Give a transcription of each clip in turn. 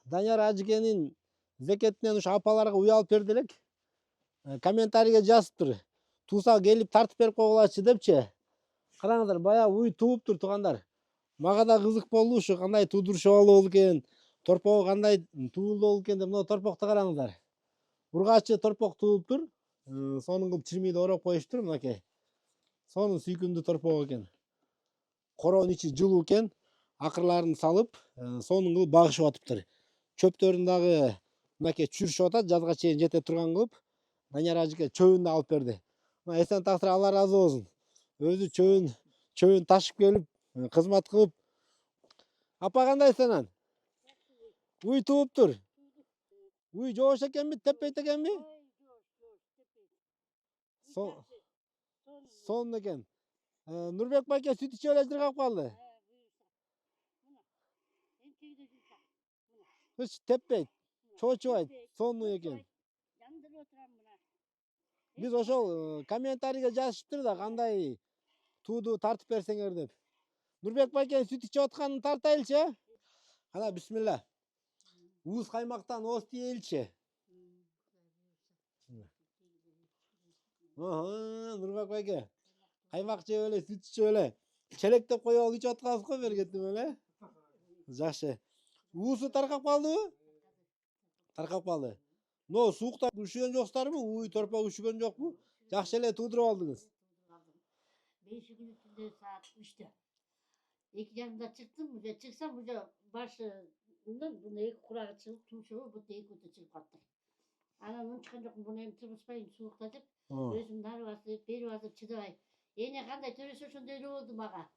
Данияр ажыкенин зекетинен ушу апаларга уй алып берди элек. Комментарийге жазыптыр. Туса келип тартып берип койгулачы депчи. Караңыздар, баягы уй тууптур туугандар. Мага да кызык болду ушу кандай туудурушуп алуу экен, торпогу кандай туулуу болду экен деп. Мына торпокто караңыздар. Ургачы торпок туулуптур. Сонун кылып чирмейди ороп коюштур мынакей. Сонун сүйкүмдүү торпок экен. Короонун ичи жылуу экен. Акырларын салып, сонун кылып багышып атыптыр. Чөптөрүн дагы мынакей чүрүшүп атат, жазга чейин жете турган кылып. Данияр ажыке чөбүн да алып берди. Мына эсен тактыр Алла ыраазы болсун. Өзү чөбүн ташып келип, кызмат кылып. Апа кандайсың анан? Уй тууптур. Уй жоош экенби, теппейт экенби? Сонун экен. Нурбек байке сүт ичип эле жыргап калды. Ыч теппейт, чоочубайт, сонун экен. Биз ошол комментарийге жазышыптыр да кандай тууду тартып берсеңер деп. Нурбек байке сүт ичип атканын тартайлычы. Кана бисмилла. Уыз каймактан ооз тиеличи. Нурбек байке. Каймак жеп эле, сүт ичип эле. Челектеп коюп алып ичип аткансыз го бери кетип эле. Жакшы. Уусу таркап калдыбы? Таркап калды. Но суукта ушүгөн жоксуздарбы? Уй торпок ушүгөн жокпу? Жакшы эле туудуруп алдыңыз. 5 күнү түндө саат 3-тө. 2:30 чыктым, уже чыксам уже башынан мына эки курагы чыгып, тумшугу бут эки буту чыгып калыптыр. Анан унчуккан жокмун, буну эми турмушпайын суукта деп, өзүм нары басып, бери басып чыдабай. Эне кандай төрөсө ошондой эле болду мага.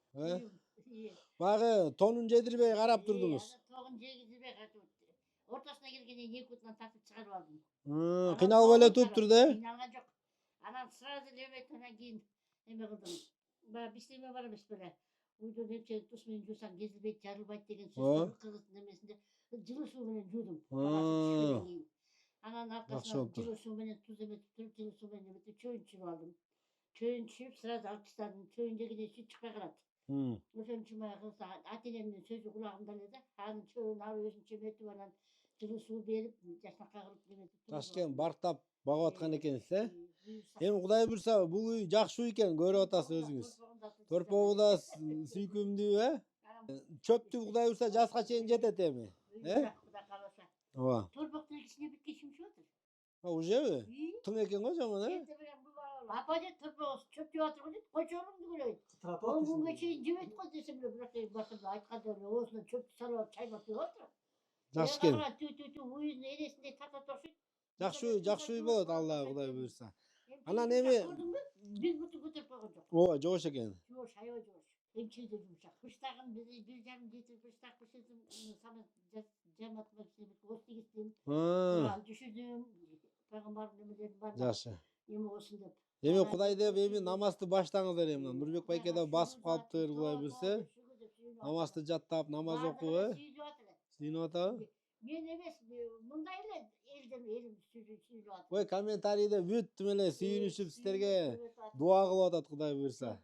Багы тонун жедирбей карап турдуңуз. Тогун жегизбей ортосуна келгенде эки бутунан тартып чыгарып алдым. Кыйналып эле туруптур да? Кыйналган жок. Анан сразу эле анан кийин эме кылдым. Баягы биштеме бар эмес беле? Уйду нече туз менен жуусаң кезилбейт, жарылбайт деген сөздөр кыргыз немесинде жылуу суу менен жуудум. Анан аркасынан жылуу суу менен туз эметип туруп, жылуу суу менен эметип чөйүн түшүрүп алдым. Чөйүн түшүрүп, сразу алып таштадым. Чөйүн жегенде сүт чыкпай калат. Ошон үчүн баягы ата-энемдин сөзү кулагымда эле да. Анын чөйүн алып өзүнчө эметип, анан жылуу суу берип, жакшынакай кылып эметип. Ташкен бартап багып аткан экенсиз, Эми Кудай буйрса бул уй жакшы уй экен, көрүп атасыз өзүңүз. Торпогу да сүйкүмдүү, Чөптү Кудай буйрса жазга чейин жетет эми. Кудай кааласа. Ооба. Торпоктун ичине бүт кечимишип атыр. Ужеби? Тың экен го жаман, Апа же торпогу чөп жеп атыр го дейт, койчоңумду көрөйт. 10 күнгө чейин жебейт го десем эле, бирок башында айтканда эле оозуна чөптү салып алып чайнап жеп атыр. Жакшы экен. Уйун энесиндей татат окшойт. Жакшы уй болот Алла Кудай буйрса. Анан эми бир буту көтөрүп койгон жок. Ооба, жоош экен. Жоош, аябай жоош. Эмчеги да жумшак. Быштагын 1,5 литр быштак бышырдым, самат жаматма кичине бир оз тийгиздим. Түшүрдүм. Пайгамбардын немелерин баарын. Жакшы. Эме болсун деп. Эми Кудай деп эми намазды баштаңыздар эми. Нурбек байке да басып калыптыр, Кудай буйрса. Намазды жаттап, намаз окуп, сүйүнүп атабы? Мен эмес, мындай эле элим сүйүнүп атат. Ой, комментарийде бүт эле сүйүнүшүп силерге дуа кылып атат, Кудай буйрса.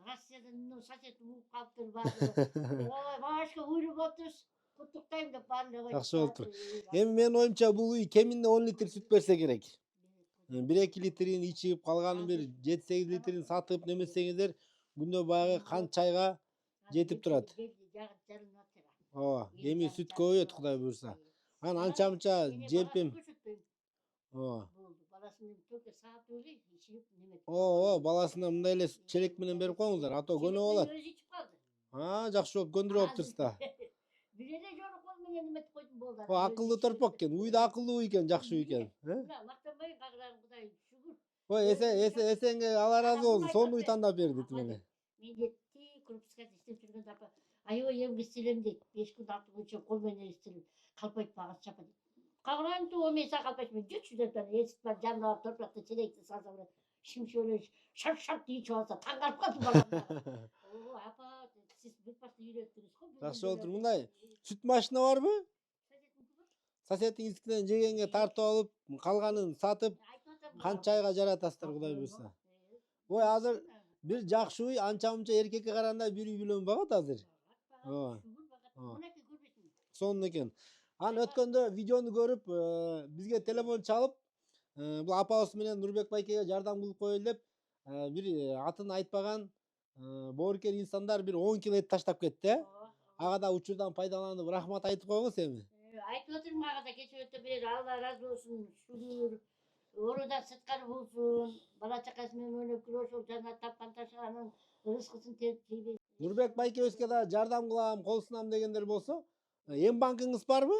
Россиядан соседим угуп калыптыр баары. Ой, башка уйлап отурсуз. Куттуктайм деп баары эле койду. Жакшы болуптур. Эми менин оюмча бул уй кеминде 10 литр сүт берсе керек. 1-2 литрин ичип, калганын бир 7-8 литрин сатып немесеңиздер, күндө баягы кант чайга жетип турат. Ооба, эми сүт көбөйөт Кудай буйрса. Анан анча-мынча желпим. Ооба. Баласынын только саат эле ичип неметип. Ооба, баласына мындай эле челек менен берип коюңуздар, а то көнүп алат. Өзү ичип калды. Жакшы болуп көндүрүп атыптырсыз да. Бир эле жолу кол менен эметип койдум болду. Акылдуу торпок экен, уй да акылдуу уй экен, жакшы уй экен. Мактанбайын, кагыларым Кудай шүгүр. Ой, эсенге Алла ыраазы болсун, сонун уй тандап берди тимени. Мен жетти, крупскада иштеп жүргөндө апа, аябай эмгиз элем дейт. 5 күн 6 күнчө кол менен иштелип, калпайт багыз чапат. Кагыларым туу мен сага калпайт, мен жүрчү деп эсип бар жанына барып торпокто челекти салса эле шимшип эле шарт ичип алса таң калып калдым балам. О, апа, сиз бир пашта үйрөттүңүз го. Жакшы болуптур. Мындай сүт машина барбы? Соседиңизден жегенге тартып алып, калганын сатып, кант чайга жаратасыздар, Кудай буйрса. Ой, азыр бир жакшы уй анча-мынча эркекке караганда бир үй бүлөнүп багат азыр. Ооба. Сонун экен. Анан өткөндө видеону көрүп бизге телефон чалып бул апабыз менен Нурбек байкеге жардам кылып коелу деп бир атын айтпаган боорукер инсандар бир 10 кило эт таштап кетти. Ага да учурдан пайдаланып рахмат айтып койгуңуз эми. Айтып отурмун ага да кечип өтө бер Алла ыраазы болсун. Шүгүр. Оруда сыткары болсун. Бала чакасы менен ойноп күлүп ошол жана тапкан ташыганын рызкысын терип жейбейт. Нурбек байкебизге да жардам кылам, кол сунам дегендер болсо, эм банкыңыз барбы?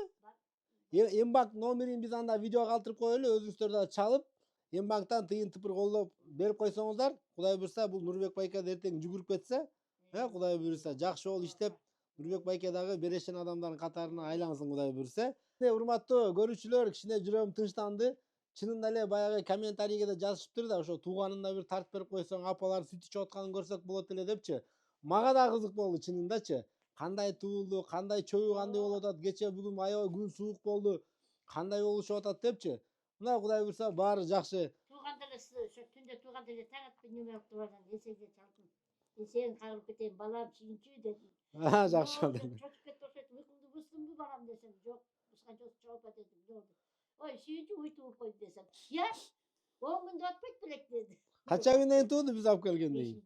Эм банк номерин биз анда видеого калтырып коелу, өзүңүздөр да чалып, эм банктан тыйын тыпыр колдоп берип койсоңуздар, Кудай буйрса бул Нурбек байке да эртең жүгүрүп кетсе, Кудай буйрса жакшы жол иштеп, Нурбек байке дагы берешен адамдардын катарына айлансын Кудай буйрса. Урматтуу көрүүчүлөр, кичине жүрөгүм тынчтанды. Чынында эле баягы комментарийге да жазышыптыр да, ошо тууганына бир тартып берип койсоң, апалар сүт ичип атканын көрсөк болот эле депчи. Мага да кызык болду чынындачы. Кандай туулду, кандай чөбү кандай болуп атат, кече бүгүн аябай күн суук болду, кандай болушуп атат депчи. Мына Кудай буйрса баары жакшы. Тууганда эле ошо түндө тууганда эле таң атпай неме кылып турган эсеге чалдым. Сени кагылып кетейин балам, сүйүнчү дедим. Жакшы болду. Чочуп кетти окшойт. Уйкуңду буздумбу балам десем, жок, бузган жокпа дедим. Болду. Ой, сүйүнчү уй тууп койду десем. 10 күндө атпайт белек деди. Канча күндөн кийин тууду биз алып келгенден кийин?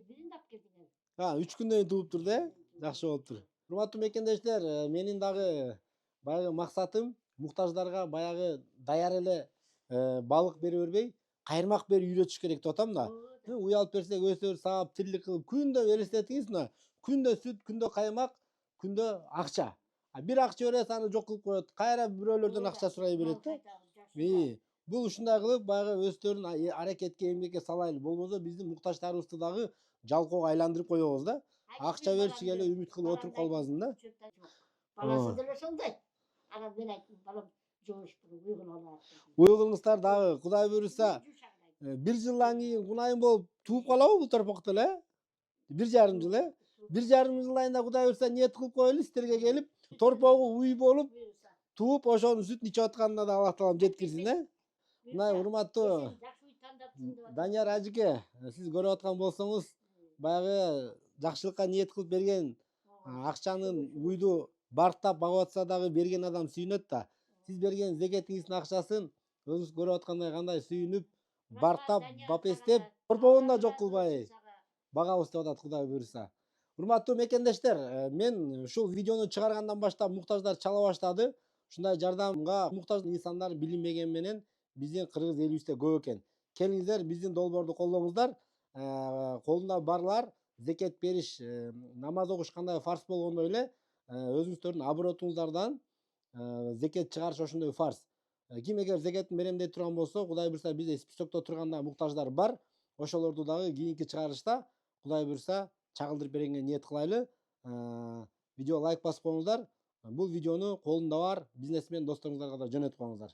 Биринде алып келдиң. 3 күндөн кийин тууптур да? Жакшы болуптур. Урматтуу мекендештер, менин дагы баягы максатым муктаждарга баягы даяр эле балык бере бербей, кайырмак берип үйрөтүш керек деп атам да. Уй алып берсек өсөр саап тирилик кылып күндө элестетиңиз мына. Күндө сүт, күндө каймак, күндө акча. Бир акча берет, аны жок кылып коет. Кайра бирөөлөрдөн акча сурай берет да. Бул ушундай кылып баягы өздөрүн аракетке, эмгекке салайлы. Болбосо биздин муктаждарыбызды дагы жалкоого айландырып коебуз да. Акча берчиге эле үмүт кылып отуруп калбасын да. Баласы деле ошондой. Анан мен айттым, балам жоошпур, уйгуна алат. Уйгуңуздар дагы Кудай буйрса 1 жылдан кийин кунайын болуп тууп калабы бул торпоктор 1,5 жыл 1,5 жыл айында Кудай буйрса ниет кылып коелу сиздерге келип, торпогу уй болуп тууп ошонун сүтүн ичип атканына да Аллах таалам жеткирсин. Мына урматтуу Данияр ажыке, сиз көрүп аткан болсоңуз, баягы жакшылыкка ниет кылып берген акчанын уйду барктап багып атса дагы берген адам сүйүнөт да. Сиз берген зекетиңиздин акчасын өзүңүз көрүп аткандай кандай сүйүнүп, барктап, бапестеп, торпогун да жок кылбай багабыз деп атат Кудай буйрса. Урматтуу мекендештер, мен ушул видеону чыгаргандан баштап муктаждар чала баштады. Ушундай жардамга муктаж инсандар билинбеген менен биздин кыргыз элибизде көп экен. Келиңиздер, биздин долбоорду колдоңуздар. Колунда барлар зекет бериш, намаз окуш кандай фарз болгондой эле өзүңүздөрдүн оборотуңуздардан зекет чыгарыш ошондой фарз. Ким эгер зекетин берем деп турган болсо, Кудай буйрса бизде списокто турганда муктаждар бар. Ошолорду дагы кийинки чыгарышта Кудай буйрса чагылдырып бергенге ниет кылайлы. Видео лайк басып коюңуздар. Бул видеону колунда бар бизнесмен досторуңуздарга да жөнөтүп коюңуздар.